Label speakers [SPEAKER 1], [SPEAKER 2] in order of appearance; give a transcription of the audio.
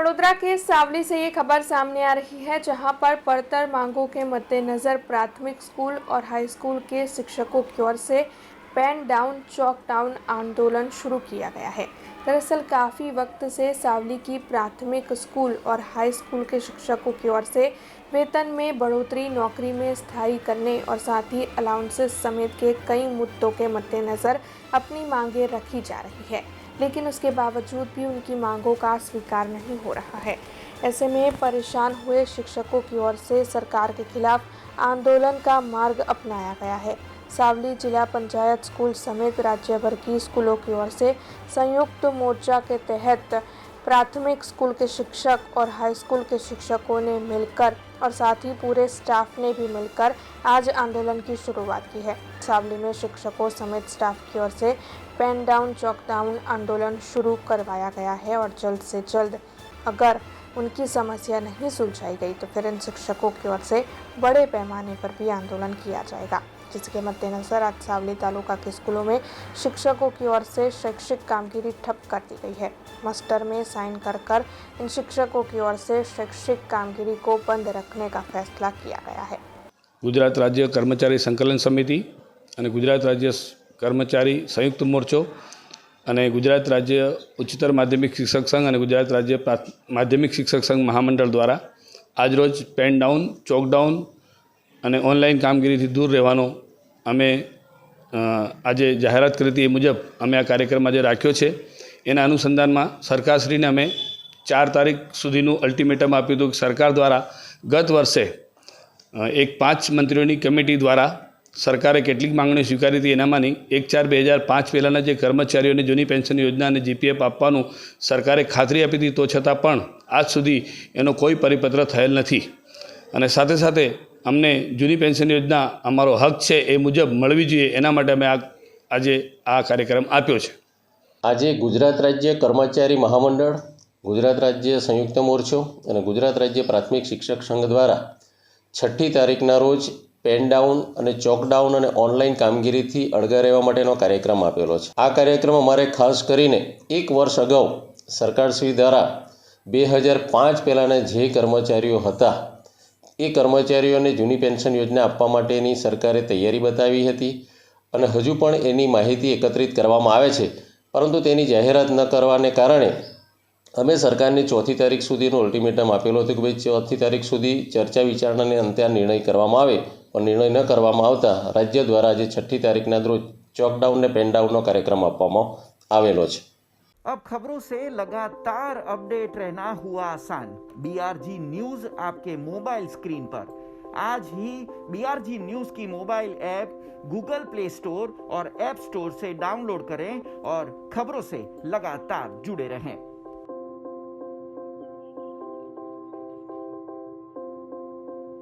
[SPEAKER 1] वडोदरा के सावली से ये खबर सामने आ रही है, जहां पर पढ़तर मांगों के मद्देनजर प्राथमिक स्कूल और हाई स्कूल के शिक्षकों की ओर से पेन डाउन चौक डाउन आंदोलन शुरू किया गया है। दरअसल काफ़ी वक्त से सावली की प्राथमिक स्कूल और हाई स्कूल के शिक्षकों की ओर से वेतन में बढ़ोतरी, नौकरी में स्थायी करने और साथ ही अलाउंसेस समेत के कई मुद्दों के मद्देनजर अपनी मांगें रखी जा रही है, लेकिन उसके बावजूद भी उनकी मांगों का स्वीकार नहीं हो रहा है। ऐसे में परेशान हुए शिक्षकों की ओर से सरकार के खिलाफ आंदोलन का मार्ग अपनाया गया है। सावली जिला पंचायत स्कूल समेत राज्य भर की स्कूलों की ओर से संयुक्त मोर्चा के तहत प्राथमिक स्कूल के शिक्षक और हाई स्कूल के शिक्षकों ने मिलकर और साथ ही पूरे स्टाफ ने भी मिलकर आज आंदोलन की शुरुआत की है। सावली में शिक्षकों समेत स्टाफ की ओर से पेन डाउन चौक डाउन आंदोलन शुरू करवाया गया है और जल्द से जल्द अगर उनकी समस्या नहीं सुलझाई गई तो फिर इन शिक्षकों की ओर से बड़े पैमाने पर भी आंदोलन किया जाएगा, जिसके मद्देनजर आज सावली तालुका के स्कूलों में शिक्षकों की ओर से शैक्षिक कामगिरी ठप कर दी गई है। मास्टर में साइन कर इन शिक्षकों की ओर से शैक्षिक कामगिरी को बंद रखने का फैसला किया गया है।
[SPEAKER 2] गुजरात राज्य कर्मचारी संकलन समिति और गुजरात राज्य कर्मचारी संयुक्त मोर्चो અને ગુજરાત રાજ્ય ઉચ્ચતર માધ્યમિક શિક્ષક સંઘ અને ગુજરાત રાજ્ય માધ્યમિક શિક્ષક સંઘ મહામંડળ દ્વારા આજરોજ પેન ડાઉન ચોક ડાઉન અને ઓનલાઈન કામગીરીથી દૂર રહેવાનો અમે આજે જાહેરાત કરી હતી। એ મુજબ અમે આ કાર્યક્રમ આજે રાખ્યો છે। એના અનુસંધાનમાં સરકારશ્રીને અમે 4 તારીખ સુધીનું અલ્ટિમેટમ આપ્યું હતું કે સરકાર દ્વારા ગત વર્ષે એક 5 મંત્રીઓની કમિટી દ્વારા સરકારે કેટલીક માંગણીઓ સ્વીકારી હતી। એનામાંની 1/4/2005 પહેલાંના જે કર્મચારીઓને જૂની પેન્શન યોજના અને જીપીએફ આપવાનું સરકારે ખાતરી આપી હતી, તો છતાં પણ આજ સુધી એનો કોઈ પરિપત્ર થયેલ નથી અને સાથે સાથે અમને જૂની પેન્શન યોજના અમારો હક છે એ મુજબ મળવી જોઈએ, એના માટે અમે આજે આ કાર્યક્રમ આપ્યો છે।
[SPEAKER 3] આજે ગુજરાત રાજ્ય કર્મચારી મહામંડળ, ગુજરાત રાજ્ય સંયુક્ત મોરચો અને ગુજરાત રાજ્ય પ્રાથમિક શિક્ષક સંઘ દ્વારા 6મી તારીખના રોજ પેન ડાઉન અને ચોક ડાઉન અને ઓનલાઈન કામગીરીથી અળગા રહેવા માટેનો કાર્યક્રમ આપેલો છે। આ કાર્યક્રમ અમારે ખાસ કરીને 1 વર્ષ અગાઉ સરકારશ્રી દ્વારા 2005 પહેલાંના જે કર્મચારીઓ હતા એ કર્મચારીઓને જૂની પેન્શન યોજના આપવા માટેની સરકારે તૈયારી બતાવી હતી અને હજુ પણ એની માહિતી એકત્રિત કરવામાં આવે છે, પરંતુ તેની જાહેરાત ન કરવાને કારણે અમે સરકારને 4મી તારીખ સુધીનું અલ્ટિમેટમ આપેલું હતું કે ભાઈ 4મી તારીખ સુધી ચર્ચા વિચારણાને અંતે આ નિર્ણય કરવામાં આવે, પણ નિર્ણય ન કરવામાં આવતા રાજ્ય દ્વારા આજે 6મી તારીખના રોજ ચોકડાઉન ને પેન ડાઉનનો કાર્યક્રમ આપવામાં આવેલો છે।
[SPEAKER 4] अब खबरों से लगातार अपडेट रहना हुआ आसान। बीआरजी न्यूज आपके मोबाइल स्क्रीन पर। आज ही बीआरजी न्यूज की mobile app Google play store और ऐप स्टोर से डाउनलोड करें और खबरों से लगातार जुड़े रहें।